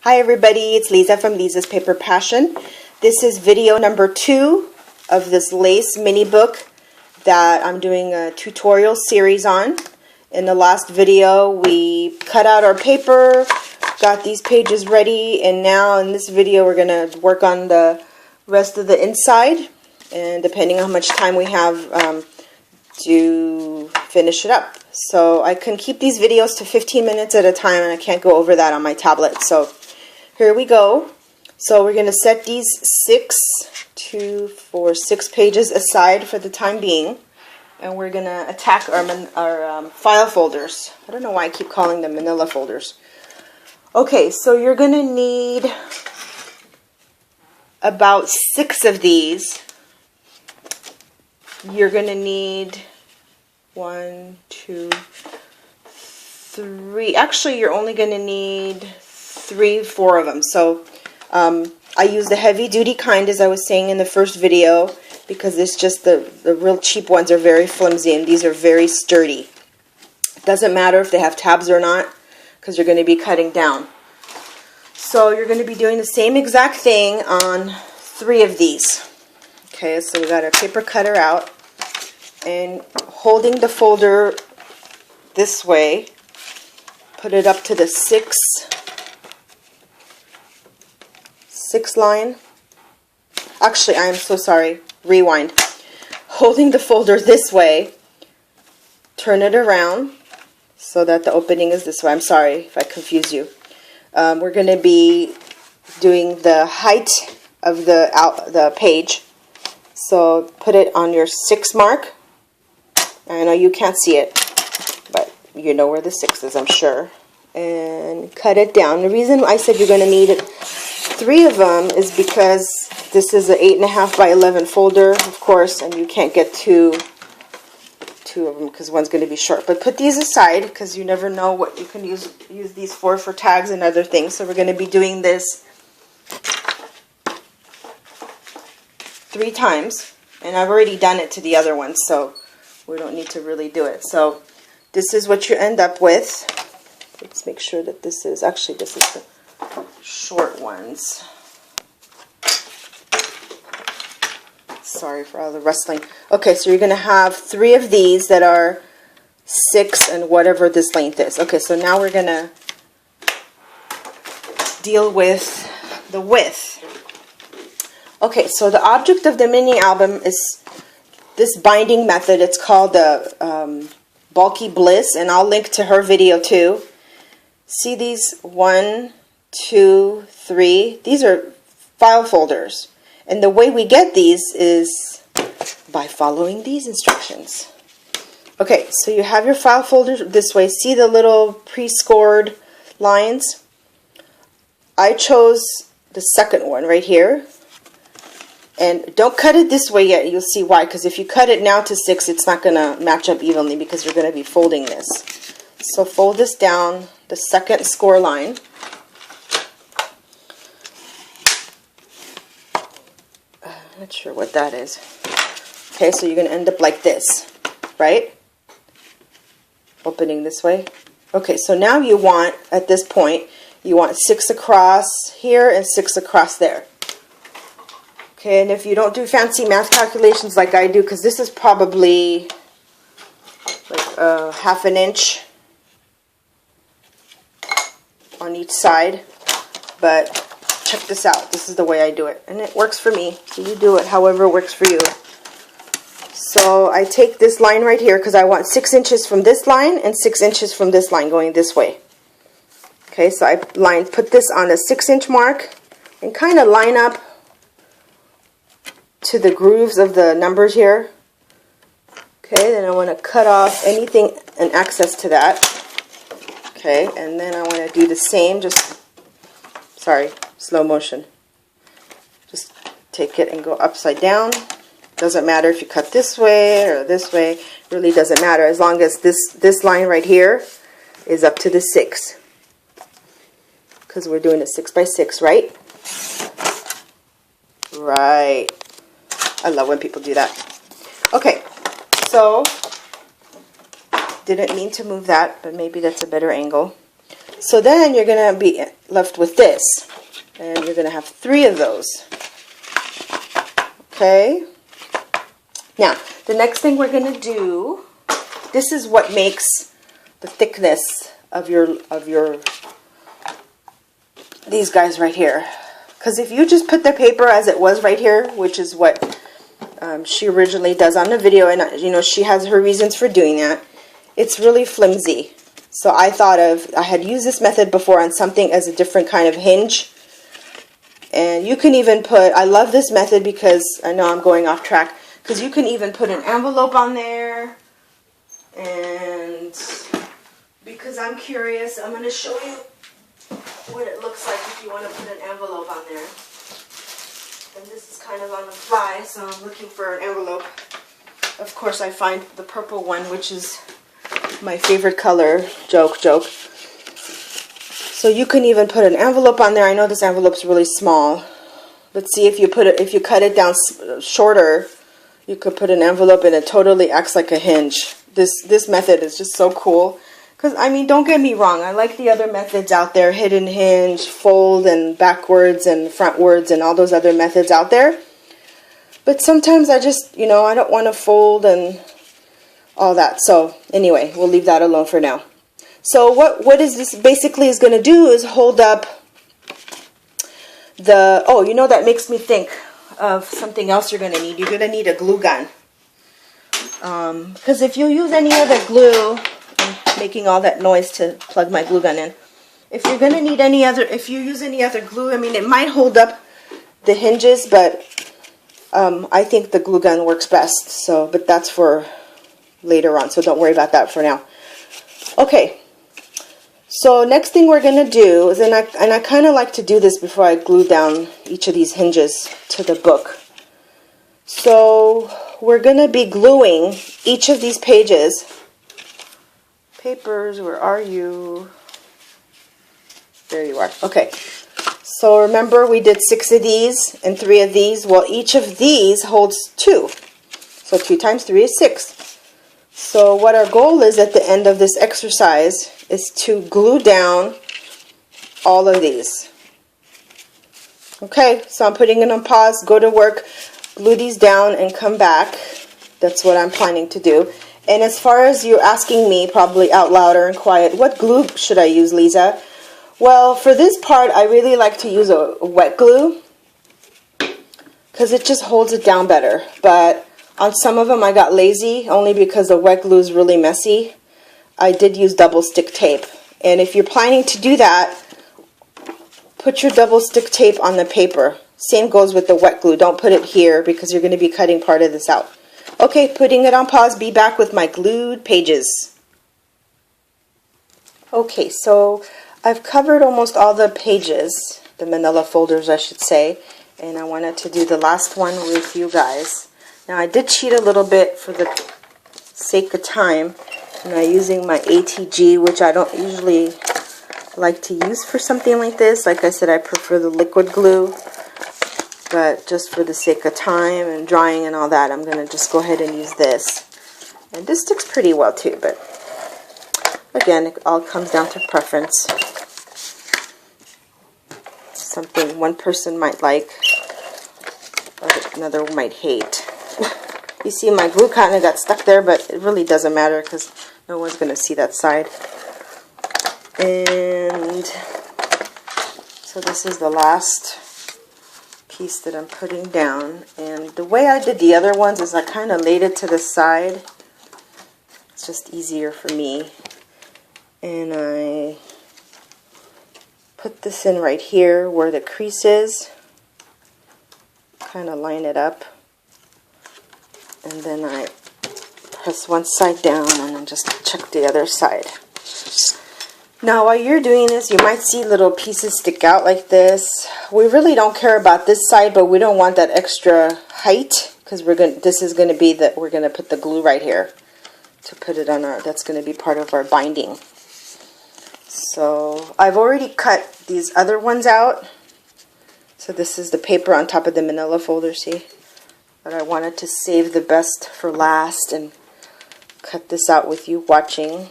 Hi everybody, it's Lisa from Lisa's Paper Passion. This is video number 2 of this lace mini book that I'm doing a tutorial series on. In the last video we cut out our paper, got these pages ready, and now in this video we're going to work on the rest of the inside, and depending on how much time we have to finish it up. So I can keep these videos to 15 minutes at a time, and I can't go over that on my tablet. So here we go. So we're going to set these 6 pages aside for the time being, and we're going to attack our file folders. I don't know why I keep calling them manila folders. Okay, so you're going to need about 6 of these. You're going to need 1, 2, 3. Actually, you're only going to need 3, 4 of them. So I use the heavy duty kind, as I was saying in the first video, because it's just the real cheap ones are very flimsy and these are very sturdy. It doesn't matter if they have tabs or not, because you're going to be cutting down. So you're going to be doing the same exact thing on 3 of these. Okay, so we got our paper cutter out, and holding the folder this way, put it up to the 6 line. Actually, I am so sorry. Rewind. Holding the folder this way, turn it around so that the opening is this way. I'm sorry if I confuse you. We're going to be doing the height of the page. So put it on your 6 mark. I know you can't see it, but you know where the 6 is, I'm sure. And cut it down. The reason I said you're going to need 3 of them is because this is an 8.5 by 11 folder, of course, and you can't get two of them because one's going to be short. But put these aside because you never know what you can use these for tags and other things. So we're going to be doing this 3 times, and I've already done it to the other ones, so we don't need to really do it. So this is what you end up with. Let's make sure that this is the short ones. Sorry for all the rustling. Okay, so you're going to have 3 of these that are 6 and whatever this length is. Okay, so now we're going to deal with the width. Okay, so the object of the mini album is this binding method. It's called the Bulky Bliss, and I'll link to her video too. See these 1, 2, 3? These are file folders. And the way we get these is by following these instructions. Okay, so you have your file folder this way. See the little pre-scored lines? I chose the second one right here. And don't cut it this way yet. You'll see why. Because if you cut it now to 6, it's not going to match up evenly because you're going to be folding this. So fold this down the second score line. Not sure what that is. Okay, so you're going to end up like this, right? Opening this way. Okay, so now you want, at this point, you want 6 across here and 6 across there. Okay, and if you don't do fancy math calculations like I do, because this is probably like 1/2 inch on each side, but check this out. This is the way I do it, and it works for me. So you do it however works for you. So I take this line right here because I want 6 inches from this line and 6 inches from this line going this way. Okay, so I put this on a 6-inch mark and kind of line up to the grooves of the numbers here. Okay, then I want to cut off anything and access to that. Okay, and then I want to do the same, sorry, slow motion. Just take it and go upside down. Doesn't matter if you cut this way or this way. Really doesn't matter as long as this line right here is up to the 6. Because we're doing a 6 by 6, right? Right. I love when people do that. Okay, so didn't mean to move that, but maybe that's a better angle. So then you're going to be left with this. And you're going to have 3 of those. Okay? Now, the next thing we're going to do, this is what makes the thickness of these guys right here. Because if you just put the paper as it was right here, which is what she originally does on the video, and you know, she has her reasons for doing that, it's really flimsy. So I had used this method before on something as a different kind of hinge. And you can even put, I love this method because, I know I'm going off track, because you can even put an envelope on there. And because I'm curious, I'm going to show you what it looks like if you want to put an envelope on there. And this is kind of on the fly, so I'm looking for an envelope. Of course, I find the purple one, which is my favorite color. Joke. So you can even put an envelope on there. I know this envelope's really small, but see, if you cut it down shorter, you could put an envelope and it totally acts like a hinge. This method is just so cool. Because, I mean, don't get me wrong, I like the other methods out there, hidden hinge, fold, and backwards, and frontwards, and all those other methods out there. But sometimes I just, you know, I don't want to fold and all that. So, anyway, we'll leave that alone for now. So, what is this basically is going to do is hold up the, oh, you know, that makes me think of something else you're going to need. You're going to need a glue gun. Because if you use any other glue, making all that noise to plug my glue gun in. If you're gonna need if you use any other glue, I mean, it might hold up the hinges, but I think the glue gun works best. So, but that's for later on, so don't worry about that for now. Okay. So next thing we're gonna do is, and I kind of like to do this before I glue down each of these hinges to the book. So we're gonna be gluing each of these pages. Papers, where are you? There you are. Okay. So remember we did 6 of these and 3 of these. Well, each of these holds 2. So 2 times 3 is 6. So what our goal is at the end of this exercise is to glue down all of these. Okay, so I'm putting it on pause, go to work, glue these down and come back. That's what I'm planning to do. And as far as you're asking me, probably out loud or in quiet, what glue should I use, Lisa? Well, for this part, I really like to use a wet glue because it just holds it down better. But on some of them, I got lazy only because the wet glue is really messy. I did use double stick tape. And if you're planning to do that, put your double stick tape on the paper. Same goes with the wet glue. Don't put it here because you're going to be cutting part of this out. Okay, putting it on pause, be back with my glued pages. Okay, so I've covered almost all the pages, the manila folders I should say, and I wanted to do the last one with you guys. Now I did cheat a little bit for the sake of time, and I'm using my ATG, which I don't usually like to use for something like this. Like I said, I prefer the liquid glue. But just for the sake of time and drying and all that, I'm going to just go ahead and use this. And this sticks pretty well too, but again, it all comes down to preference. Something one person might like, another might hate. You see, my glue kind of got stuck there, but it really doesn't matter because no one's going to see that side. And so this is the last piece that I'm putting down, and the way I did the other ones is I kind of laid it to the side. It's just easier for me, and I put this in right here where the crease is, kind of line it up, and then I press one side down and then just check the other side. Now while you're doing this, you might see little pieces stick out like this. We really don't care about this side, but we don't want that extra height because we're going. This is going to be that we're going to put the glue right here to put it on our. That's going to be part of our binding. So I've already cut these other ones out. So this is the paper on top of the manila folder. See, but I wanted to save the best for last and cut this out with you watching.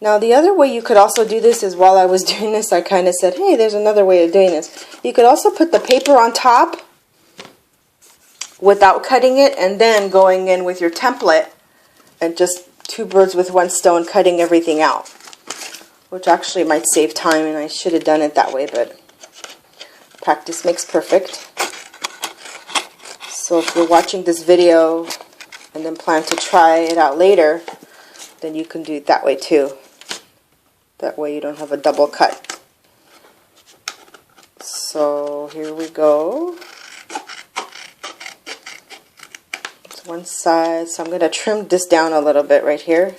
Now the other way you could also do this is, while I was doing this, I kind of said, hey, there's another way of doing this. You could also put the paper on top without cutting it, and then going in with your template and just two birds with one stone, cutting everything out, which actually might save time, and I should have done it that way, but practice makes perfect. So if you're watching this video and then plan to try it out later, then you can do it that way too. That way you don't have a double cut. So here we go. It's one side, so I'm going to trim this down a little bit right here.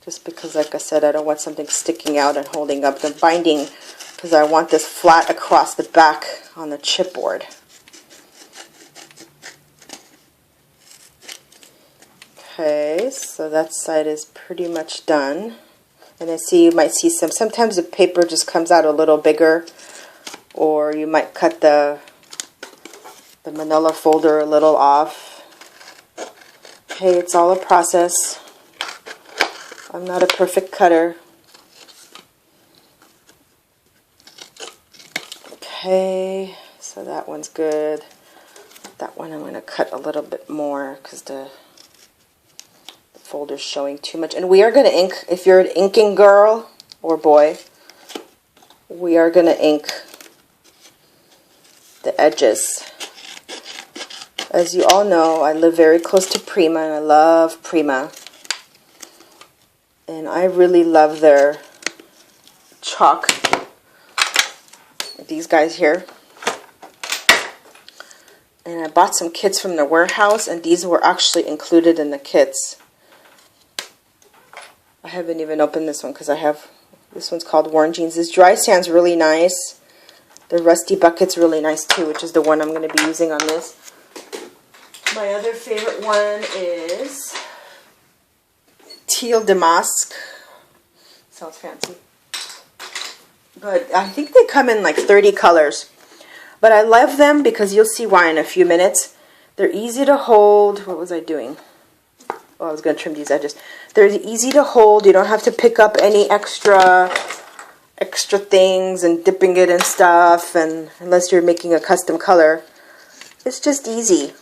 Just because, like I said, I don't want something sticking out and holding up the binding, because I want this flat across the back on the chipboard. Okay, so that side is pretty much done. And I see you might see sometimes the paper just comes out a little bigger, or you might cut the manila folder a little off. Hey, it's all a process. I'm not a perfect cutter. Okay, so that one's good. That one I'm going to cut a little bit more because the folder's showing too much. And we are going to ink, if you're an inking girl or boy, we are going to ink the edges. As you all know, I live very close to Prima, and I love Prima. And I really love their chalk. These guys here. And I bought some kits from the warehouse, and these were actually included in the kits. I haven't even opened this one because I have, this one's called Worn Jeans. This dry sand's really nice. The Rusty Bucket's really nice too, which is the one I'm going to be using on this. My other favorite one is Teal Damask. Sounds fancy. But I think they come in like 30 colors. But I love them because you'll see why in a few minutes. They're easy to hold. What was I doing? Oh, I was going to trim these edges. They're easy to hold. You don't have to pick up any extra things and dipping it in stuff, and unless you're making a custom color. It's just easy.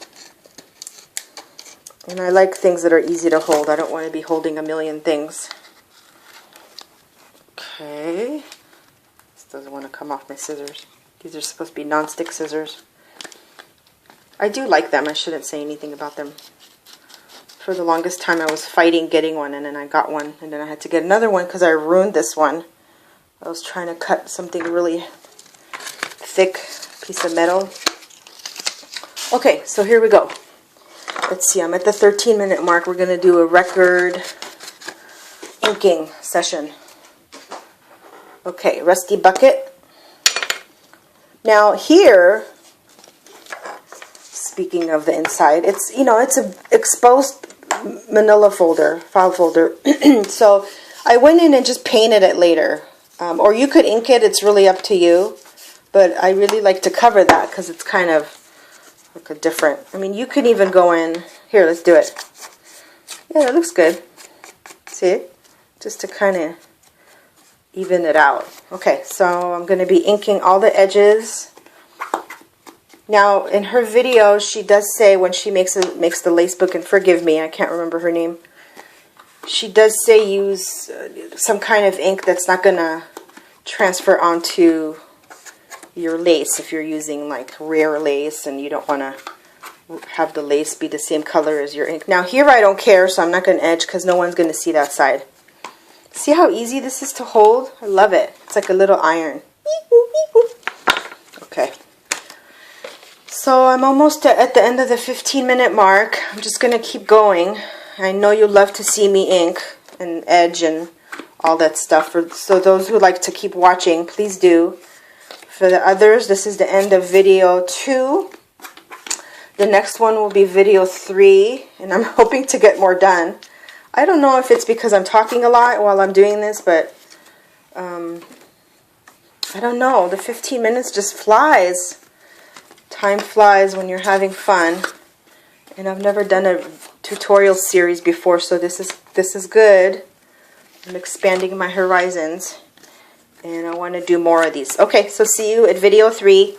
And I like things that are easy to hold. I don't want to be holding a million things. Okay. This doesn't want to come off my scissors. These are supposed to be non-stick scissors. I do like them. I shouldn't say anything about them. For the longest time I was fighting getting one, and then I got one, and then I had to get another one because I ruined this one. I was trying to cut something really thick piece of metal. Okay, so here we go. Let's see, I'm at the 13-minute mark. We're going to do a record inking session. Okay, Rusty Bucket. Now here, speaking of the inside, it's, you know, it's an exposed manila folder, file folder. So I went in and just painted it later. Or you could ink it, it's really up to you. But I really like to cover that because it's kind of like a different, I mean, you could even go in, here, let's do it. Yeah, it looks good. See? Just to kind of even it out. Okay, so I'm going to be inking all the edges. Now, in her video, she does say when she makes the lace book, and forgive me, I can't remember her name. She does say use some kind of ink that's not going to transfer onto your lace if you're using like rare lace and you don't want to have the lace be the same color as your ink. Now here I don't care, so I'm not going to edge because no one's going to see that side. See how easy this is to hold? I love it. It's like a little iron. Okay. So I'm almost at the end of the 15-minute mark. I'm just going to keep going. I know you love to see me ink and edge and all that stuff. So those who like to keep watching, please do. For the others, this is the end of video 2. The next one will be video 3, and I'm hoping to get more done. I don't know if it's because I'm talking a lot while I'm doing this, but I don't know. The 15 minutes just flies. Time flies when you're having fun. And I've never done a tutorial series before, so this is good. I'm expanding my horizons, and I want to do more of these. Okay, so see you at video 3.